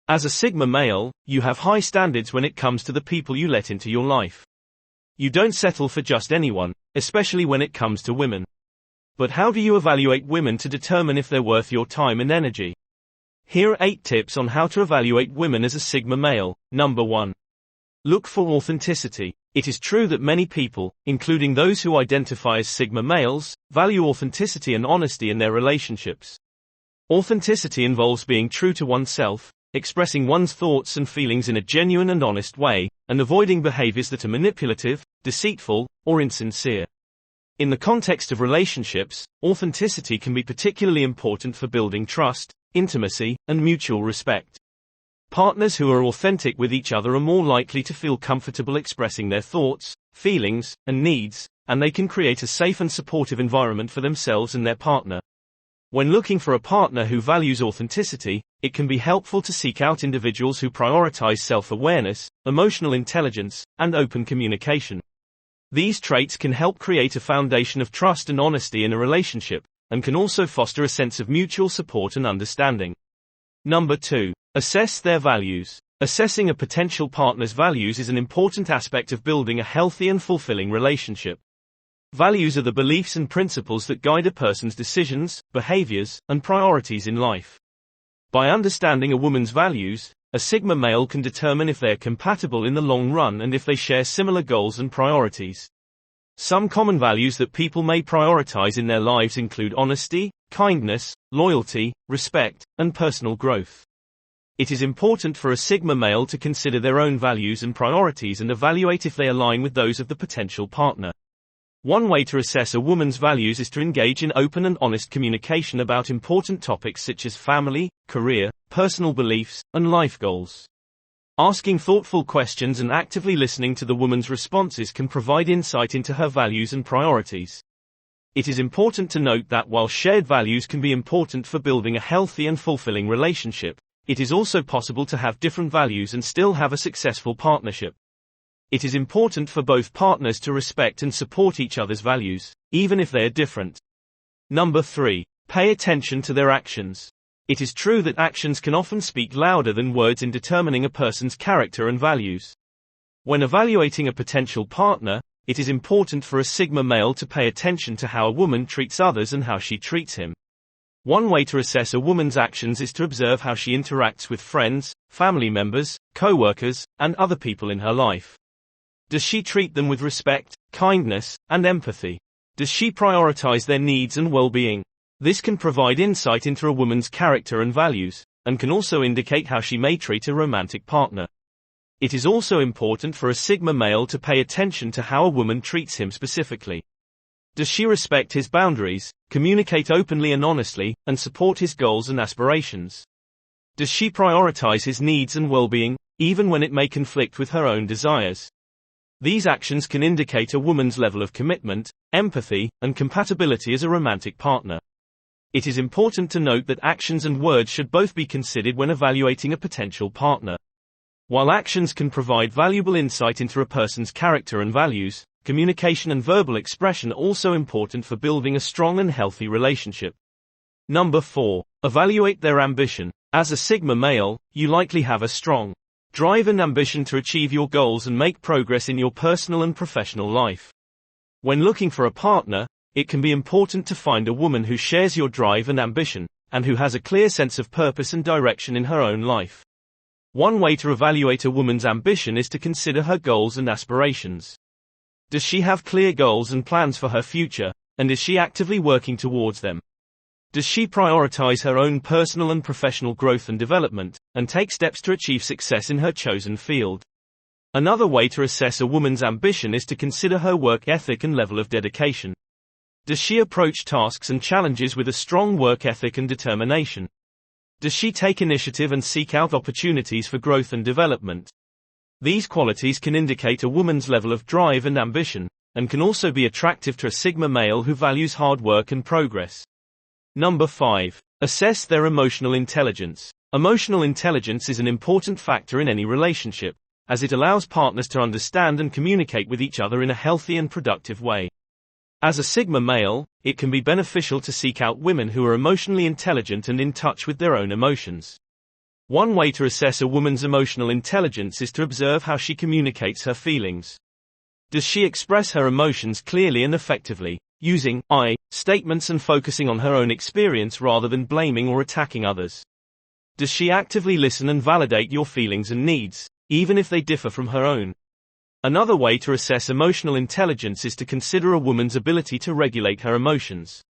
As a Sigma male, you have high standards when it comes to the people you let into your life. You don't settle for just anyone, especially when it comes to women. But how do you evaluate women to determine if they're worth your time and energy? Here are 8 tips on how to evaluate women as a Sigma male. Number 1. Look for authenticity. It is true that many people, including those who identify as Sigma males, value authenticity and honesty in their relationships. Authenticity involves being true to oneself, expressing one's thoughts and feelings in a genuine and honest way, and avoiding behaviors that are manipulative, deceitful, or insincere. In the context of relationships, authenticity can be particularly important for building trust, intimacy, and mutual respect. Partners who are authentic with each other are more likely to feel comfortable expressing their thoughts, feelings, and needs, and they can create a safe and supportive environment for themselves and their partner. When looking for a partner who values authenticity, it can be helpful to seek out individuals who prioritize self-awareness, emotional intelligence, and open communication. These traits can help create a foundation of trust and honesty in a relationship, and can also foster a sense of mutual support and understanding. Number 2. Assess their values. Assessing a potential partner's values is an important aspect of building a healthy and fulfilling relationship. Values are the beliefs and principles that guide a person's decisions, behaviors, and priorities in life. By understanding a woman's values, a Sigma male can determine if they are compatible in the long run and if they share similar goals and priorities. Some common values that people may prioritize in their lives include honesty, kindness, loyalty, respect, and personal growth. It is important for a Sigma male to consider their own values and priorities and evaluate if they align with those of the potential partner. One way to assess a woman's values is to engage in open and honest communication about important topics such as family, career, personal beliefs, and life goals. Asking thoughtful questions and actively listening to the woman's responses can provide insight into her values and priorities. It is important to note that while shared values can be important for building a healthy and fulfilling relationship, it is also possible to have different values and still have a successful partnership. It is important for both partners to respect and support each other's values, even if they are different. Number 3. Pay attention to their actions. It is true that actions can often speak louder than words in determining a person's character and values. When evaluating a potential partner, it is important for a Sigma male to pay attention to how a woman treats others and how she treats him. One way to assess a woman's actions is to observe how she interacts with friends, family members, co-workers, and other people in her life. Does she treat them with respect, kindness, and empathy? Does she prioritize their needs and well-being? This can provide insight into a woman's character and values, and can also indicate how she may treat a romantic partner. It is also important for a Sigma male to pay attention to how a woman treats him specifically. Does she respect his boundaries, communicate openly and honestly, and support his goals and aspirations? Does she prioritize his needs and well-being, even when it may conflict with her own desires? These actions can indicate a woman's level of commitment, empathy, and compatibility as a romantic partner. It is important to note that actions and words should both be considered when evaluating a potential partner. While actions can provide valuable insight into a person's character and values, communication and verbal expression are also important for building a strong and healthy relationship. Number 4. Evaluate their ambition. As a Sigma male, you likely have a strong drive and ambition to achieve your goals and make progress in your personal and professional life. When looking for a partner, it can be important to find a woman who shares your drive and ambition, and who has a clear sense of purpose and direction in her own life. One way to evaluate a woman's ambition is to consider her goals and aspirations. Does she have clear goals and plans for her future, and is she actively working towards them? Does she prioritize her own personal and professional growth and development, and take steps to achieve success in her chosen field? Another way to assess a woman's ambition is to consider her work ethic and level of dedication. Does she approach tasks and challenges with a strong work ethic and determination? Does she take initiative and seek out opportunities for growth and development? These qualities can indicate a woman's level of drive and ambition, and can also be attractive to a Sigma male who values hard work and progress. Number 5. Assess their emotional intelligence. Emotional intelligence is an important factor in any relationship, as it allows partners to understand and communicate with each other in a healthy and productive way. As a Sigma male, it can be beneficial to seek out women who are emotionally intelligent and in touch with their own emotions. One way to assess a woman's emotional intelligence is to observe how she communicates her feelings. Does she express her emotions clearly and effectively, using I statements and focusing on her own experience rather than blaming or attacking others? Does she actively listen and validate your feelings and needs, even if they differ from her own? Another way to assess emotional intelligence is to consider a woman's ability to regulate her emotions.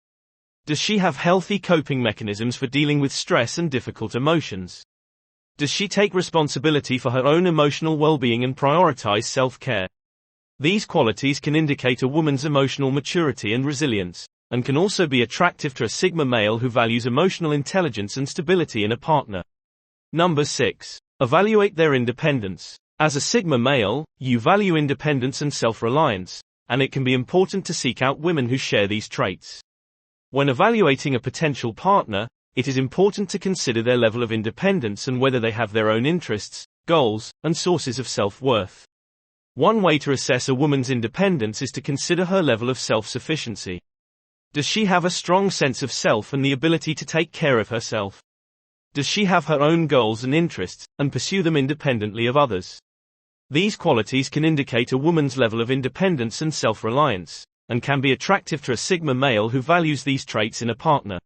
Does she have healthy coping mechanisms for dealing with stress and difficult emotions? Does she take responsibility for her own emotional well-being and prioritize self-care? These qualities can indicate a woman's emotional maturity and resilience, and can also be attractive to a Sigma male who values emotional intelligence and stability in a partner. Number 6. Evaluate their independence. As a Sigma male, you value independence and self-reliance, and it can be important to seek out women who share these traits. When evaluating a potential partner, it is important to consider their level of independence and whether they have their own interests, goals, and sources of self-worth. One way to assess a woman's independence is to consider her level of self-sufficiency. Does she have a strong sense of self and the ability to take care of herself? Does she have her own goals and interests, and pursue them independently of others? These qualities can indicate a woman's level of independence and self-reliance, and can be attractive to a Sigma male who values these traits in a partner.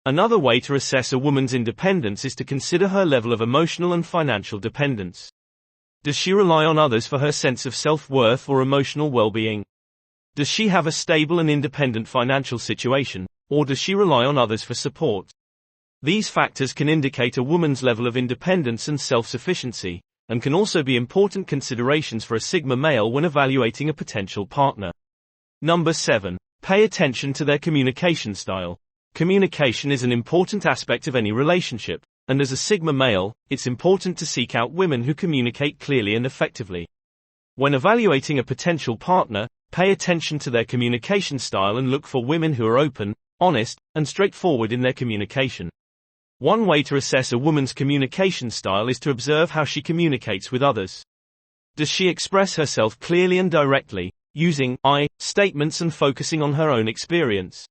Another way to assess a woman's independence is to consider her level of emotional and financial dependence. Does she rely on others for her sense of self-worth or emotional well-being? Does she have a stable and independent financial situation, or does she rely on others for support? These factors can indicate a woman's level of independence and self-sufficiency, and can also be important considerations for a Sigma male when evaluating a potential partner. Number 7. Pay attention to their communication style. Communication is an important aspect of any relationship, and as a Sigma male, it's important to seek out women who communicate clearly and effectively. When evaluating a potential partner, pay attention to their communication style and look for women who are open, honest, and straightforward in their communication. One way to assess a woman's communication style is to observe how she communicates with others. Does she express herself clearly and directly, using I statements and focusing on her own experience?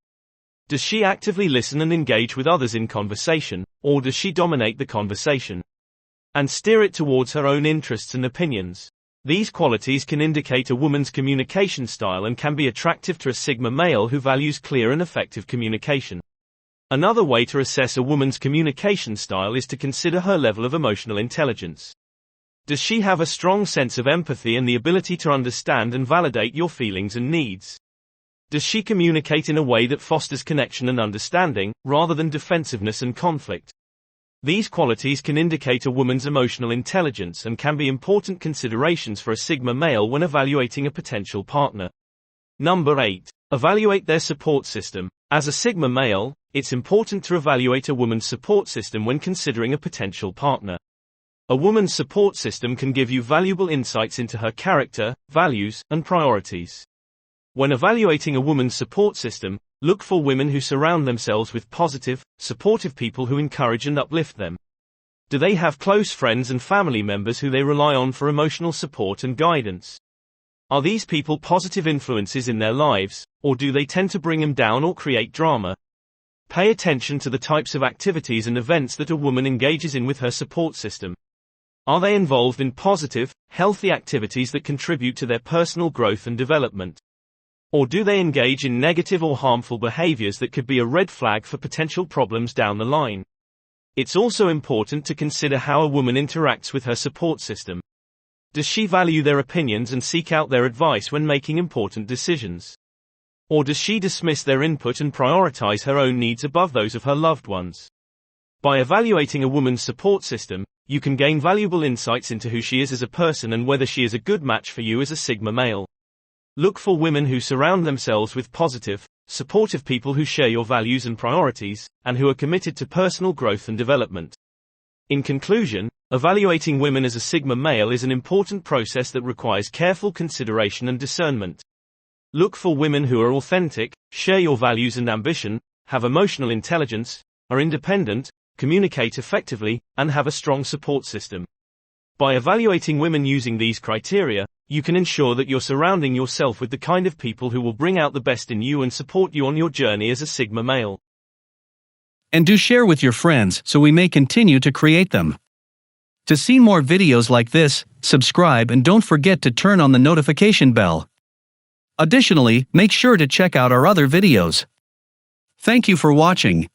Does she actively listen and engage with others in conversation, or does she dominate the conversation and steer it towards her own interests and opinions? These qualities can indicate a woman's communication style and can be attractive to a Sigma male who values clear and effective communication. Another way to assess a woman's communication style is to consider her level of emotional intelligence. Does she have a strong sense of empathy and the ability to understand and validate your feelings and needs? Does she communicate in a way that fosters connection and understanding, rather than defensiveness and conflict? These qualities can indicate a woman's emotional intelligence and can be important considerations for a Sigma male when evaluating a potential partner. Number 8. Evaluate their support system. As a Sigma male, it's important to evaluate a woman's support system when considering a potential partner. A woman's support system can give you valuable insights into her character, values, and priorities. When evaluating a woman's support system, look for women who surround themselves with positive, supportive people who encourage and uplift them. Do they have close friends and family members who they rely on for emotional support and guidance? Are these people positive influences in their lives, or do they tend to bring them down or create drama? Pay attention to the types of activities and events that a woman engages in with her support system. Are they involved in positive, healthy activities that contribute to their personal growth and development? Or do they engage in negative or harmful behaviors that could be a red flag for potential problems down the line? It's also important to consider how a woman interacts with her support system. Does she value their opinions and seek out their advice when making important decisions? Or does she dismiss their input and prioritize her own needs above those of her loved ones? By evaluating a woman's support system, you can gain valuable insights into who she is as a person and whether she is a good match for you as a Sigma male. Look for women who surround themselves with positive, supportive people who share your values and priorities, and who are committed to personal growth and development. In conclusion, evaluating women as a Sigma male is an important process that requires careful consideration and discernment. Look for women who are authentic, share your values and ambition, have emotional intelligence, are independent, communicate effectively, and have a strong support system. By evaluating women using these criteria, you can ensure that you're surrounding yourself with the kind of people who will bring out the best in you and support you on your journey as a Sigma male. And do share with your friends so we may continue to create them. To see more videos like this, subscribe and don't forget to turn on the notification bell. Additionally, make sure to check out our other videos. Thank you for watching.